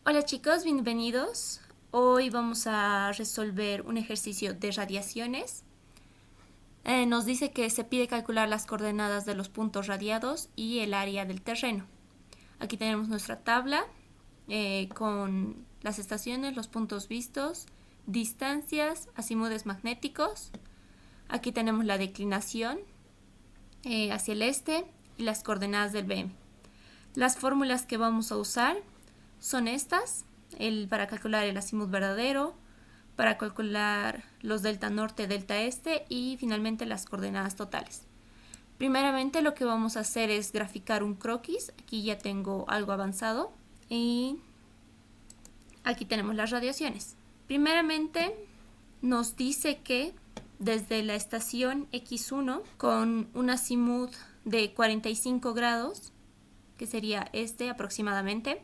Hola chicos, bienvenidos. Hoy vamos a resolver un ejercicio de radiaciones. Nos dice que se pide calcular las coordenadas de los puntos radiados y el área del terreno. Aquí tenemos nuestra tabla con las estaciones, los puntos vistos, distancias, azimudes magnéticos. Aquí tenemos la declinación hacia el este y las coordenadas del BM. Las fórmulas que vamos a usar son estas, para calcular el azimut verdadero, para calcular los delta norte, delta este y finalmente las coordenadas totales. Primeramente lo que vamos a hacer es graficar un croquis. Aquí ya tengo algo avanzado y aquí tenemos las radiaciones. Primeramente nos dice que desde la estación X1 con un azimut de 45 grados, que sería este aproximadamente,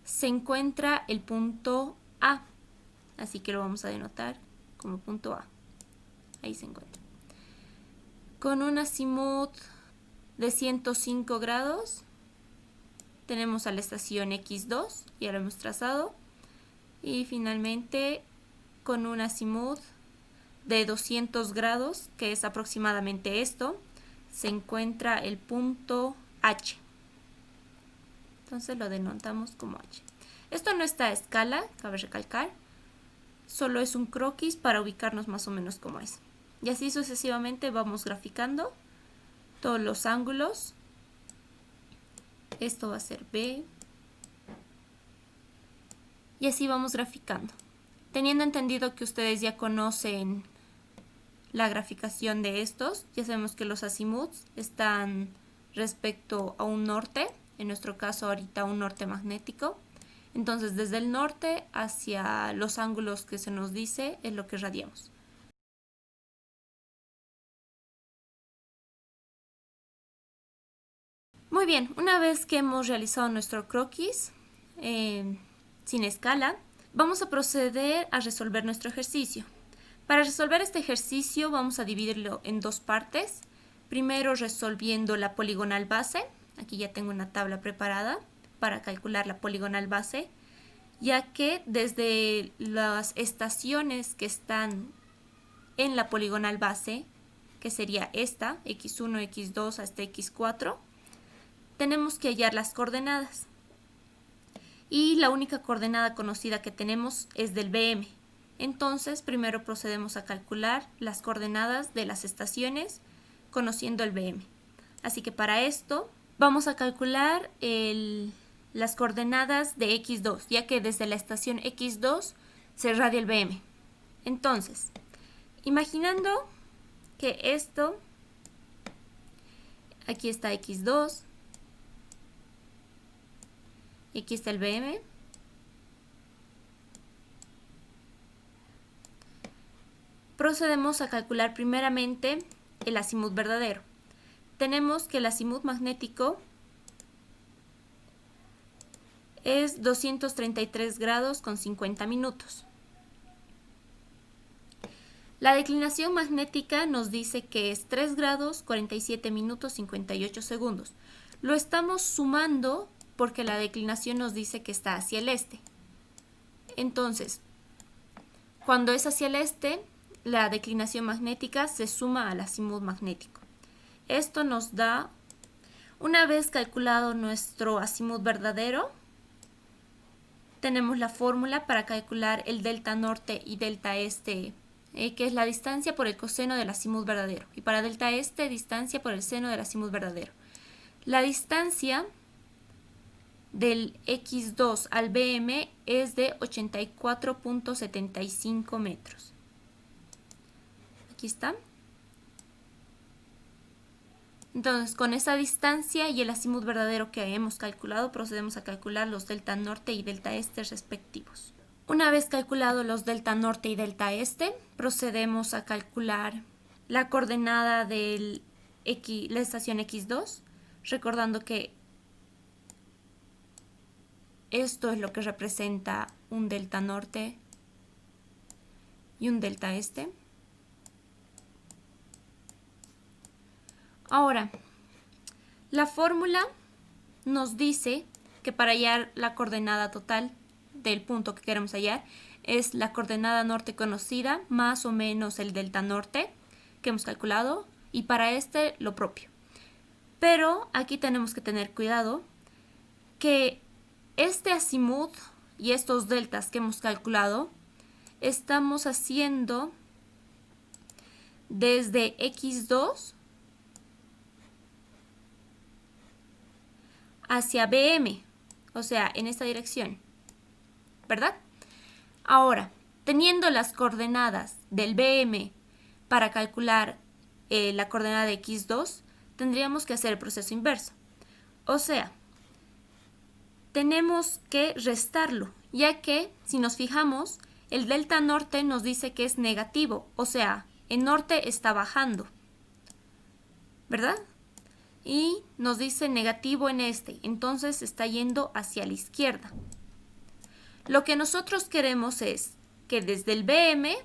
se encuentra el punto A. Así que lo vamos a denotar como punto A. Ahí se encuentra. Con un azimut de 105 grados tenemos a la estación X2, ya lo hemos trazado. Y finalmente con un azimut de 200 grados, que es aproximadamente esto, se encuentra el punto H. Entonces lo denotamos como H. Esto no está a escala, cabe recalcar. Solo es un croquis para ubicarnos más o menos como es. Y así sucesivamente vamos graficando todos los ángulos. Esto va a ser B. Y así vamos graficando. Teniendo entendido que ustedes ya conocen la graficación de estos, ya sabemos que los azimuts están respecto a un norte, en nuestro caso ahorita un norte magnético. Entonces desde el norte hacia los ángulos que se nos dice es lo que radiamos. Muy bien, una vez que hemos realizado nuestro croquis sin escala, vamos a proceder a resolver nuestro ejercicio. Para resolver este ejercicio vamos a dividirlo en dos partes. Primero resolviendo la poligonal base. Aquí ya tengo una tabla preparada para calcular la poligonal base, ya que desde las estaciones que están en la poligonal base, que sería esta, x1, x2 hasta x4, tenemos que hallar las coordenadas. Y la única coordenada conocida que tenemos es del BM. Entonces, primero procedemos a calcular las coordenadas de las estaciones conociendo el BM. Así que para esto vamos a calcular las coordenadas de X2, ya que desde la estación X2 se radia el BM. Entonces, imaginando que esto, aquí está X2, y aquí está el BM. Procedemos a calcular primeramente el azimut verdadero. Tenemos que el azimut magnético es 233 grados con 50 minutos. La declinación magnética nos dice que es 3 grados 47 minutos 58 segundos. Lo estamos sumando porque la declinación nos dice que está hacia el este. Entonces, cuando es hacia el este, la declinación magnética se suma al azimut magnético. Esto nos da, una vez calculado nuestro azimut verdadero, tenemos la fórmula para calcular el delta norte y delta este, que es la distancia por el coseno del azimut verdadero. Y para delta este, distancia por el seno del azimut verdadero. La distancia del X2 al BM es de 84.75 metros. Aquí está. Entonces, con esa distancia y el azimut verdadero que hemos calculado, procedemos a calcular los delta norte y delta este respectivos. Una vez calculado los delta norte y delta este, procedemos a calcular la coordenada de la estación X2, recordando que esto es lo que representa un delta norte y un delta este. Ahora, la fórmula nos dice que para hallar la coordenada total del punto que queremos hallar es la coordenada norte conocida más o menos el delta norte que hemos calculado, y para este lo propio. Pero aquí tenemos que tener cuidado que este azimut y estos deltas que hemos calculado estamos haciendo desde x2 hacia BM, o sea, en esta dirección, ¿verdad? Ahora, teniendo las coordenadas del BM para calcular la coordenada de x2, tendríamos que hacer el proceso inverso. O sea, tenemos que restarlo, ya que si nos fijamos, el delta norte nos dice que es negativo, o sea, el norte está bajando, ¿verdad? Y nos dice negativo en este, entonces está yendo hacia la izquierda. Lo que nosotros queremos es que desde el BM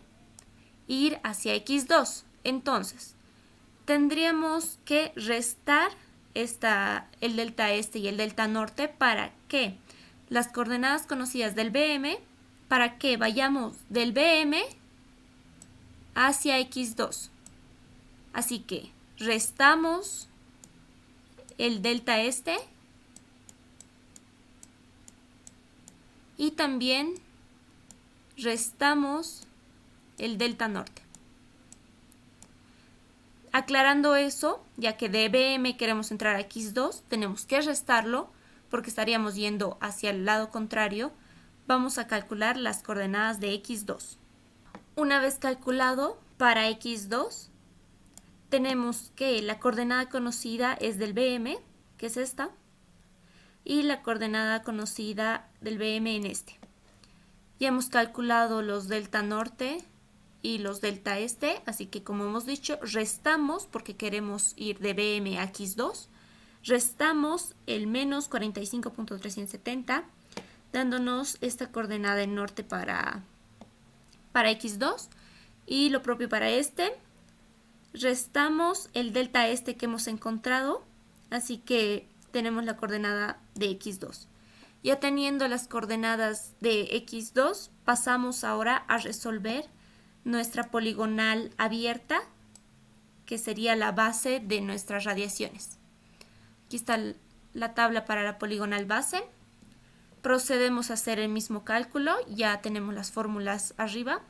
ir hacia x2. Entonces, tendríamos que restar el delta este y el delta norte para que las coordenadas conocidas del BM, para que vayamos del BM hacia x2. Así que restamos el delta este y también restamos el delta norte. Aclarando eso, ya que de BM queremos entrar a x2, tenemos que restarlo porque estaríamos yendo hacia el lado contrario. Vamos a calcular las coordenadas de x2. Una vez calculado para x2, tenemos que la coordenada conocida es del BM, que es esta, y la coordenada conocida del BM en este. Ya hemos calculado los delta norte y los delta este, así que como hemos dicho, restamos, porque queremos ir de BM a x2, restamos el menos 45.370, dándonos esta coordenada en norte para x2, y lo propio para este. Restamos el delta este que hemos encontrado, así que tenemos la coordenada de x2. Ya teniendo las coordenadas de x2, pasamos ahora a resolver nuestra poligonal abierta, que sería la base de nuestras radiaciones. Aquí está la tabla para la poligonal base. Procedemos a hacer el mismo cálculo, ya tenemos las fórmulas arriba.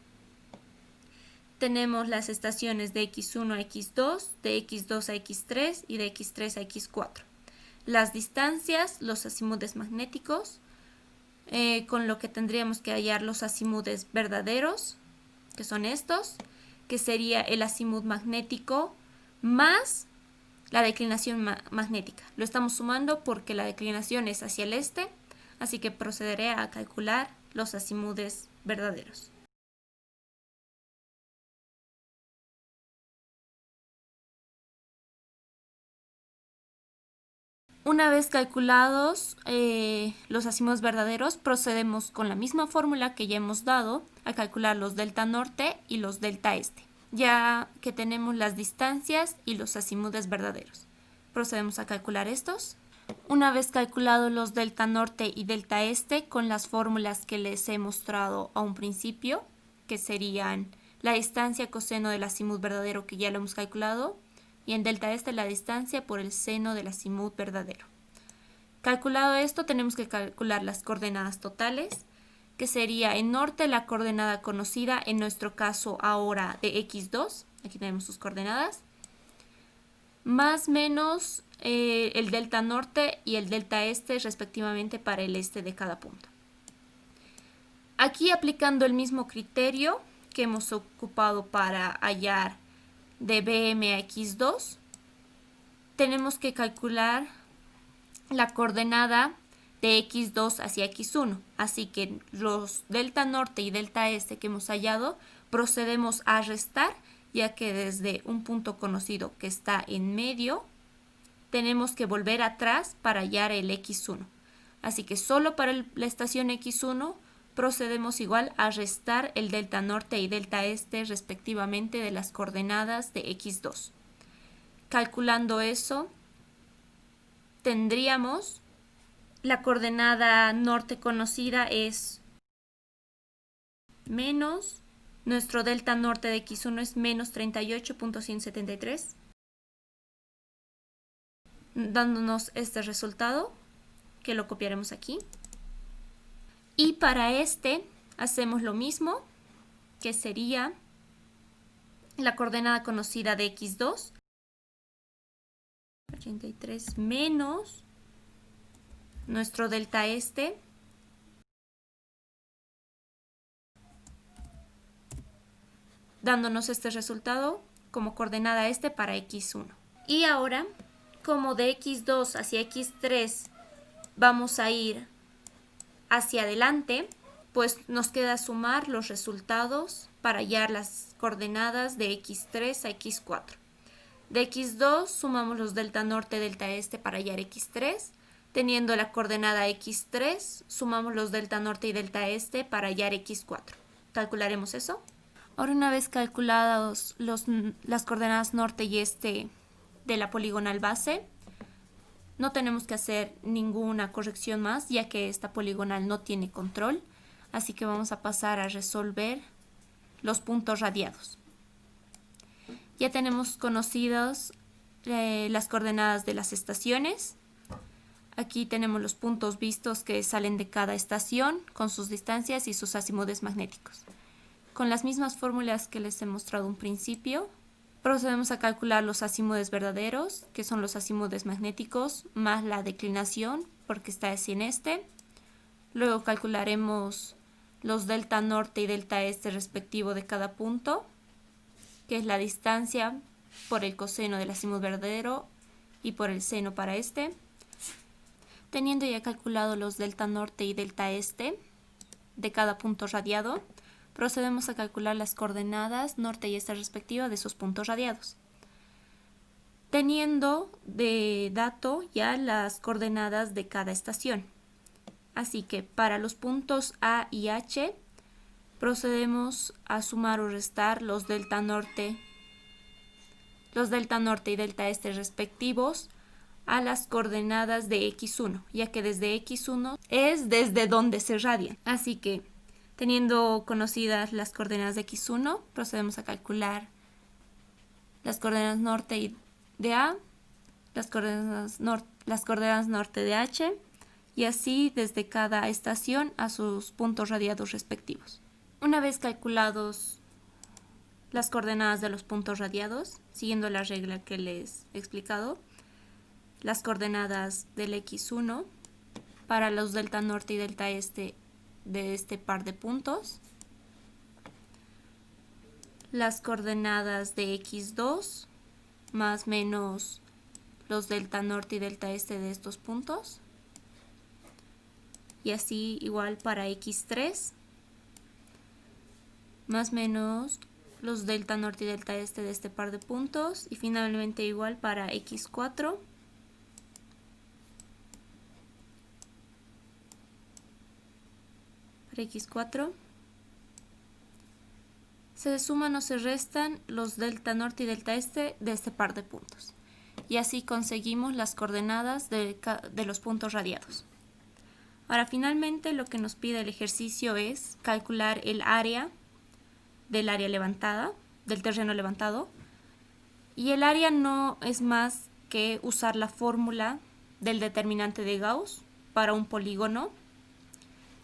Tenemos las estaciones de x1 a x2, de x2 a x3 y de x3 a x4. Las distancias, los azimudes magnéticos, con lo que tendríamos que hallar los azimudes verdaderos, que son estos, que sería el azimut magnético más la declinación magnética. Lo estamos sumando porque la declinación es hacia el este, así que procederé a calcular los azimudes verdaderos. Una vez calculados los azimudes verdaderos, procedemos con la misma fórmula que ya hemos dado a calcular los delta norte y los delta este, ya que tenemos las distancias y los azimudes verdaderos. Procedemos a calcular estos. Una vez calculados los delta norte y delta este con las fórmulas que les he mostrado a un principio, que serían la distancia coseno del azimut verdadero, que ya lo hemos calculado, y en delta este la distancia por el seno del azimut verdadero. Calculado esto, tenemos que calcular las coordenadas totales, que sería en norte la coordenada conocida, en nuestro caso ahora de x2, aquí tenemos sus coordenadas, más menos el delta norte y el delta este respectivamente para el este de cada punto. Aquí aplicando el mismo criterio que hemos ocupado para hallar de BM a x2, tenemos que calcular la coordenada de x2 hacia x1. Así que los delta norte y delta este que hemos hallado, procedemos a restar, ya que desde un punto conocido que está en medio, tenemos que volver atrás para hallar el x1. Así que solo para la estación x1 procedemos igual a restar el delta norte y delta este respectivamente de las coordenadas de x2. Calculando eso, tendríamos La coordenada norte conocida es menos, nuestro delta norte de x1 es menos 38.173, dándonos este resultado, que lo copiaremos aquí. Y para este hacemos lo mismo, que sería la coordenada conocida de x2, 83 menos nuestro delta este, dándonos este resultado como coordenada este para x1. Y ahora, como de x2 hacia x3 vamos a ir hacia adelante, pues nos queda sumar los resultados para hallar las coordenadas de x3 a x4. De x2 sumamos los delta norte, delta este para hallar x3. Teniendo la coordenada x3, sumamos los delta norte y delta este para hallar x4. ¿Calcularemos eso? Ahora, una vez calculados las coordenadas norte y este de la poligonal base, no tenemos que hacer ninguna corrección más, ya que esta poligonal no tiene control. Así que vamos a pasar a resolver los puntos radiados. Ya tenemos conocidas las coordenadas de las estaciones. Aquí tenemos los puntos vistos que salen de cada estación con sus distancias y sus azimudes magnéticos. Con las mismas fórmulas que les he mostrado un principio, procedemos a calcular los azimudes verdaderos, que son los azimudes magnéticos, más la declinación, porque está así en este. Luego calcularemos los delta norte y delta este respectivo de cada punto, que es la distancia por el coseno del azimut verdadero y por el seno para este. Teniendo ya calculado los delta norte y delta este de cada punto radiado, procedemos a calcular las coordenadas norte y este respectiva de esos puntos radiados. Teniendo de dato ya las coordenadas de cada estación. Así que para los puntos A y H procedemos a sumar o restar los delta norte y delta este respectivos a las coordenadas de x1, ya que desde x1 es desde donde se radian. Así que, teniendo conocidas las coordenadas de x1, procedemos a calcular las coordenadas norte de A, las coordenadas norte de H, y así desde cada estación a sus puntos radiados respectivos. Una vez calculados las coordenadas de los puntos radiados, siguiendo la regla que les he explicado, las coordenadas del x1 para los delta norte y delta este de este par de puntos, las coordenadas de x2 más menos los delta norte y delta este de estos puntos, y así igual para x3 más menos los delta norte y delta este de este par de puntos, y finalmente igual para x4 se suman o se restan los delta norte y delta este de este par de puntos, y así conseguimos las coordenadas de los puntos radiados. Ahora, finalmente lo que nos pide el ejercicio es calcular el área del área levantada, del terreno levantado, y el área no es más que usar la fórmula del determinante de Gauss para un polígono,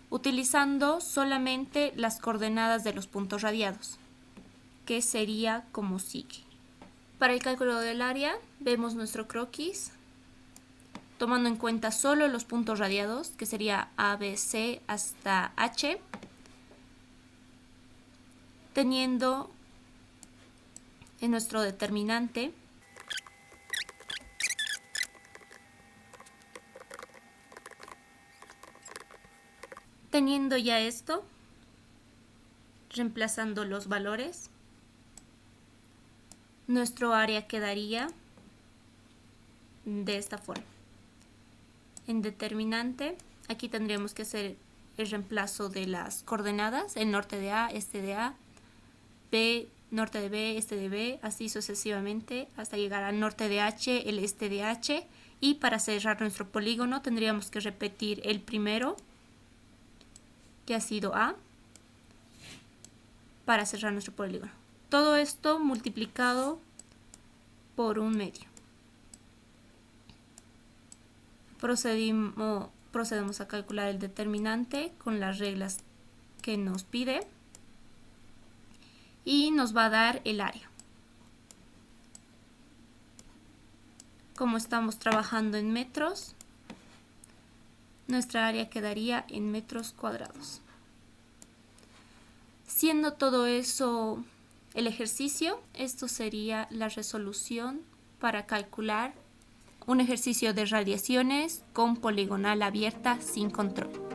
utilizando solamente las coordenadas de los puntos radiados, que sería como sigue. Para el cálculo del área vemos nuestro croquis, tomando en cuenta solo los puntos radiados, que sería A, B, C hasta H, teniendo en nuestro determinante teniendo ya esto, reemplazando los valores, nuestro área quedaría de esta forma. En determinante, aquí tendríamos que hacer el reemplazo de las coordenadas, el norte de A, este de A, B norte de B, este de B, así sucesivamente hasta llegar al norte de H, el este de H. Y para cerrar nuestro polígono tendríamos que repetir el primero, que ha sido A, para cerrar nuestro polígono. Todo esto multiplicado por 1/2. Procedemos a calcular el determinante con las reglas que nos pide y nos va a dar el área. Como estamos trabajando en metros, nuestra área quedaría en metros cuadrados. Siendo todo eso el ejercicio, esto sería la resolución para calcular un ejercicio de radiaciones con poligonal abierta sin control.